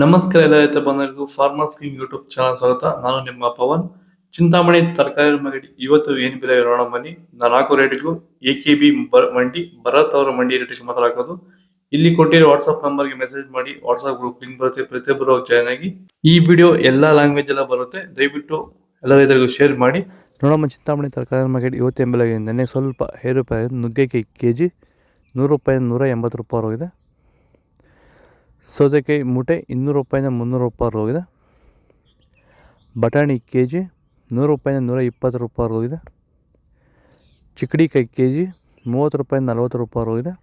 ನಮಸ್ಕಾರ ಎಲ್ಲ ರೈತ ಬಂಧುಗಳಿಗೂ ಫಾರ್ಮರ್ಸ್ ಕಿಂಗ್ ಯೂಟ್ಯೂಬ್ ಚಾನಲ್ ಸ್ವಾಗತ. ನಾನು ನಿಮ್ಮ ಪವನ್. ಚಿಂತಾಮಣಿ ತರಕಾರಿ ಮಂಡಿ ಇವತ್ತು ಏನ್ ಬೆಲೆ ನೋಡೋಣ ಬನ್ನಿ. ನಾಲ್ಕು ರೇಟ್ಗಳು ಎಕೆಬಿ ಮಂಡಿ, ಭರತ್ ಅವರ ಮಂಡಿ ರೇಟ್ ಮಾತಾಡೋದು. ಇಲ್ಲಿ ಕೊಟ್ಟಿರೋ ವಾಟ್ಸ್ಆಪ್ ನಂಬರ್ಗೆ ಮೆಸೇಜ್ ಮಾಡಿ. ವಾಟ್ಸ್ಆಪ್ ಗ್ರೂಪ್ ಲಿಂಕ್ ಬರುತ್ತೆ, ಪ್ರತಿಯೊಬ್ಬರು ಜಾಯ್ನ್ ಆಗಿ. ಈ ವಿಡಿಯೋ ಎಲ್ಲಾ ಲ್ಯಾಂಗ್ವೇಜ್ ಎಲ್ಲ ಬರುತ್ತೆ, ದಯವಿಟ್ಟು ಎಲ್ಲ ರೈತರಿಗೂ ಶೇರ್ ಮಾಡಿ. ನೋಡಮ್ಮ, ಚಿಂತಾಮಣಿ ತರಕಾರಿ ಮಾರ್ಕೆಟ್ ಇವತ್ತು ಬೆಲೆಗೆ ನೆನ್ನೆ ಸ್ವಲ್ಪ ಏರುಪಾಯಿ. ನುಗ್ಗೆಕಾಯಿ ಕೆಜಿ 100 ರೂಪಾಯಿ 180 ರೂಪಾಯಿ ಹೋಗಿದೆ. ಸೌತೆಕಾಯಿ ಮೂಟೆ 200 ರೂಪಾಯಿಂದ 300 ರೂಪಾಯಿ ಹೋಗಿದೆ. ಬಟಾಣಿ ಕೆ ಜಿ 100 ರೂಪಾಯಿಂದ 120 ರೂಪಾಯಿ ಹೋಗಿದೆ. ಚಿಕ್ಕಡಿಕಾಯಿ ಕೆ ಜಿ 30 ರೂಪಾಯಿಂದ 40 ರೂಪಾಯಿ ಹೋಗಿದೆ.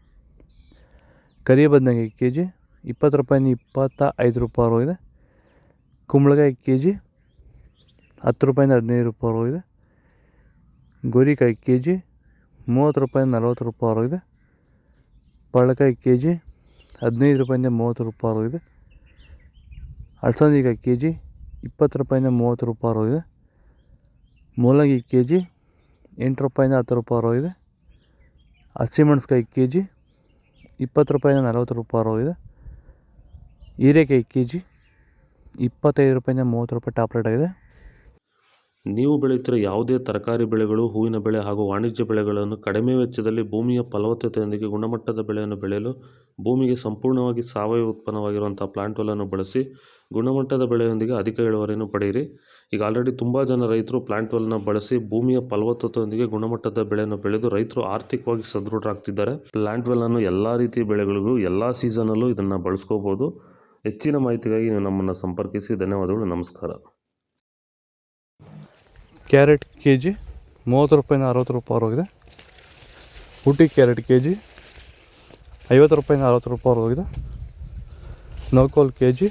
ಕರಿ ಬದನೆಕಾಯಿ ಕೆ ಜಿ 20 ರೂಪಾಯಿಂದ 25 ರೂಪಾಯಿ ಹೋಗಿದೆ. ಕುಂಬಳಕಾಯಿ ಕೆ ಜಿ 10 ರೂಪಾಯಿಂದ 15 ರೂಪಾಯಿ ಹೋಗಿದೆ. ಗೋರಿಕಾಯಿ ಕೆ ಜಿ 30 ರೂಪಾಯಿಂದ 40 ರೂಪಾಯಿ ಹೋಗಿದೆ. ಪಳಕಾಯಿ ಕೆ ಜಿ 15 ರೂಪಾಯಿಂದ 30 ರೂಪಾಯಿ ಹೋಗಿದೆ. ಅಲಸಂದಿಕಾಯಿ ಕೆ ಜಿ 20 ರೂಪಾಯಿಂದ 30 ರೂಪಾಯಿ ಹೋಗಿದೆ. ಮೂಲಂಗಿ ಕೆ ಜಿ 8 ರೂಪಾಯಿಂದ 10 ರೂಪಾಯಿ ಹೋಗಿದೆ. ಹಸಿಮೆಣಸಿಕಾಯಿ ಕೆ ಜಿ 20 ರೂಪಾಯಿಂದ 40 ರೂಪಾಯಿ ಹೋಗಿದೆ. ಹೀರೆಕಾಯಿ ಕೆ ಜಿ 25 ರೂಪಾಯಿಂದ 30 ರೂಪಾಯಿ ಟಾಪ್ ರೇಟ್ ಆಗಿದೆ. ನೀವು ಬೆಳೆಯುತ್ತಿರುವ ಯಾವುದೇ ತರಕಾರಿ ಬೆಳೆಗಳು, ಹೂವಿನ ಬೆಳೆ ಹಾಗೂ ವಾಣಿಜ್ಯ ಬೆಳೆಗಳನ್ನು ಕಡಿಮೆ ವೆಚ್ಚದಲ್ಲಿ ಭೂಮಿಯ ಫಲವತ್ತತೆಯೊಂದಿಗೆ ಗುಣಮಟ್ಟದ ಬೆಳೆಯನ್ನು ಬೆಳೆಯಲು ಭೂಮಿಗೆ ಸಂಪೂರ್ಣವಾಗಿ ಸಾವಯವ ಉತ್ಪನ್ನವಾಗಿರುವಂಥ ಪ್ಲಾಂಟ್ವೆಲ್ಲನ್ನು ಬಳಸಿ ಗುಣಮಟ್ಟದ ಬೆಳೆಯೊಂದಿಗೆ ಅಧಿಕ ಇಳುವರಿಯನ್ನು ಪಡೆಯಿರಿ. ಈಗ ಆಲ್ರೆಡಿ ತುಂಬ ಜನ ರೈತರು ಪ್ಲಾಂಟ್ವೆಲ್ನ ಬಳಸಿ ಭೂಮಿಯ ಫಲವತ್ತತೆಯೊಂದಿಗೆ ಗುಣಮಟ್ಟದ ಬೆಳೆಯನ್ನು ಬೆಳೆದು ರೈತರು ಆರ್ಥಿಕವಾಗಿ ಸದೃಢರಾಗ್ತಿದ್ದಾರೆ. ಪ್ಲಾಂಟ್ವೆಲ್ಲನ್ನು ಎಲ್ಲ ರೀತಿಯ ಬೆಳೆಗಳಿಗೂ ಎಲ್ಲ ಸೀಸನಲ್ಲೂ ಇದನ್ನು ಬಳಸ್ಕೋಬೋದು. ಹೆಚ್ಚಿನ ಮಾಹಿತಿಗಾಗಿ ನೀವು ನಮ್ಮನ್ನು ಸಂಪರ್ಕಿಸಿ. ಧನ್ಯವಾದಗಳು, ನಮಸ್ಕಾರ. ಕ್ಯಾರೆಟ್ ಕೆ ಜಿ 30 ರೂಪಾಯಿಂದ 60 ರೂಪಾಯಿ ಹೋಗಿದೆ. ಊಟಿ ಕ್ಯಾರೆಟ್ ಕೆ ಜಿ 50 ರೂಪಾಯಿಂದ 60 ರೂಪಾಯಿ ಹೋಗಿದೆ. ನೌಕೋಲ್ ಕೆ ಜಿ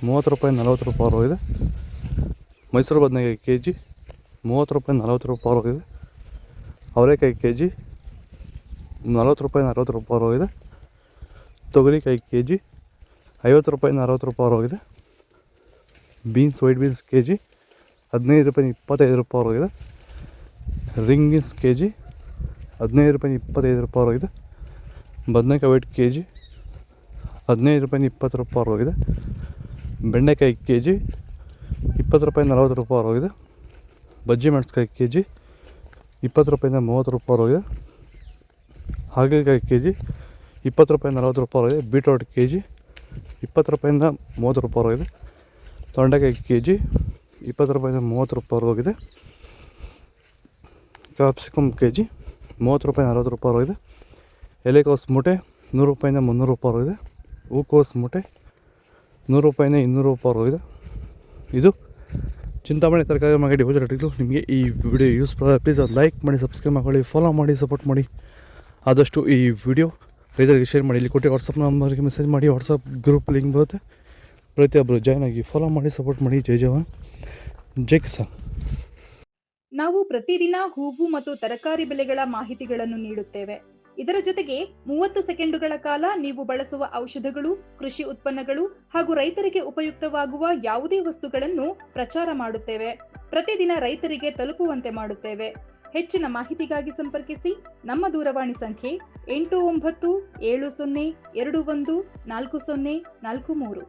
30 ರೂಪಾಯಿಂದ 40 ರೂಪಾಯಿ ಹೋಗಿದೆ. ಮೈಸೂರು ಬದನೆಕಾಯಿ ಕೆ ಜಿ 30 ರೂಪಾಯಿಂದ 40 ರೂಪಾಯಿ ಹೋಗಿದೆ. ಅವರೆಕಾಯಿ ಕೆ ಜಿ 40 ರೂಪಾಯಿಂದ 60 ರೂಪಾಯಿ ಹೋಗಿದೆ. ತೊಗರಿಕಾಯಿ ಕೆ ಜಿ 50 ರೂಪಾಯಿಂದ 60 ರೂಪಾಯಿ ಹೋಗಿದೆ. Beans, white beans K G 15 ರೂಪಾಯಿಂದ 25 ರೂಪಾಯಿ ಹೋಗಿದೆ. ರಿಂಗ್ ಬೀನ್ಸ್ ಕೆ ಜಿ 15 ರೂಪಾಯಿಂದ 25 ರೂಪಾಯಿ ಹೋಗಿದೆ. ಬದನೆಕಾಯಿ ವೈಟ್ ಕೆ ಜಿ 15 ರೂಪಾಯಿಂದ 20 ರೂಪಾಯಿ ಹೋಗಿದೆ. ಬೆಂಡೆಕಾಯಿ ಕೆ ಜಿ 20 ರೂಪಾಯಿಂದ 40 ರೂಪಾಯಿ ಹೋಗಿದೆ. ಬಜ್ಜಿ ಮೆಣಸಿಕಾಯಿ ಕೆ ಜಿ 20 ರೂಪಾಯಿಂದ 30 ರೂಪಾಯಿ ಹೋಗಿದೆ. ಹಾಗಲಕಾಯಿ ಕೆ ಜಿ 20 ರೂಪಾಯಿಂದ 40 ರೂಪಾಯಿ ಹೋಗಿದೆ. ಬೀಟ್ರೋಟ್ ಕೆ ಜಿ 20 ರೂಪಾಯಿಂದ 30 ರೂಪಾಯಿ ಹೋಗಿದೆ. ತೊಂಡೆಕಾಯಿ ಕೆ ಜಿ 20 ರೂಪಾಯಿಂದ 30 ರೂಪಾಯಿ ಹೋಗಿದೆ. ಕ್ಯಾಪ್ಸಿಕಮ್ ಕೆ ಜಿ 30 ರೂಪಾಯಿಂದ 40 ರೂಪಾಯಿ ಹೋಗಿದೆ. ಎಲೆಕೋಸು ಮೂಟೆ 100 ರೂಪಾಯಿಂದ 300 ರೂಪಾಯಿ ಹೋಗಿದೆ. ಹೂಕೋಸು ಮೂಟೆ 100 ರೂಪಾಯಿಂದ 200 ರೂಪಾಯಿ ಹೋಗಿದೆ. ಇದು ಚಿಂತಾಮಣಿ ತರಕಾರಿ ಮಾರ್ಕೆಟ್ ಇವತ್ತು ರೇಟ್ಗಳು. ನಿಮಗೆ ಈ ವಿಡಿಯೋ ಯೂಸ್ ಪ್ಲೀಸ್ ಅದು ಲೈಕ್ ಮಾಡಿ, ಸಬ್ಸ್ಕ್ರೈಬ್ ಮಾಡಿ, ಫಾಲೋ ಮಾಡಿ, ಸಪೋರ್ಟ್ ಮಾಡಿ. ಆದಷ್ಟು ಈ ವಿಡಿಯೋ ರೈತರಿಗೆ ಶೇರ್ ಮಾಡಿ. ಇಲ್ಲಿ ಕೊಟ್ಟು ವಾಟ್ಸಪ್ ನಂಬರ್ಗೆ ಮೆಸೇಜ್ ಮಾಡಿ. ವಾಟ್ಸಪ್ ಗ್ರೂಪ್ ಲಿಂಕ್ ಬರುತ್ತೆ, ಪ್ರತಿಯೊಬ್ಬರು ಜಾಯ್ನ್ ಆಗಿ ಫಾಲೋ ಮಾಡಿ, ಸಪೋರ್ಟ್ ಮಾಡಿ. ಜೈ ಜವಾನ್, ಜೈ ಕಿಸಾನ್. ನಾವು ಪ್ರತಿದಿನ ಹೂವು ಮತ್ತು ತರಕಾರಿ ಬೆಲೆಗಳ ಮಾಹಿತಿಗಳನ್ನು ನೀಡುತ್ತೇವೆ. ಇದರ ಜೊತೆಗೆ 30 ಸೆಕೆಂಡುಗಳ ಕಾಲ ನೀವು ಬಳಸುವ ಔಷಧಗಳು, ಕೃಷಿ ಉತ್ಪನ್ನಗಳು ಹಾಗೂ ರೈತರಿಗೆ ಉಪಯುಕ್ತವಾಗುವ ಯಾವುದೇ ವಸ್ತುಗಳನ್ನು ಪ್ರಚಾರ ಮಾಡುತ್ತೇವೆ. ಪ್ರತಿದಿನ ರೈತರಿಗೆ ತಲುಪುವಂತೆ ಮಾಡುತ್ತೇವೆ. ಹೆಚ್ಚಿನ ಮಾಹಿತಿಗಾಗಿ ಸಂಪರ್ಕಿಸಿ. ನಮ್ಮ ದೂರವಾಣಿ ಸಂಖ್ಯೆ 8970214043.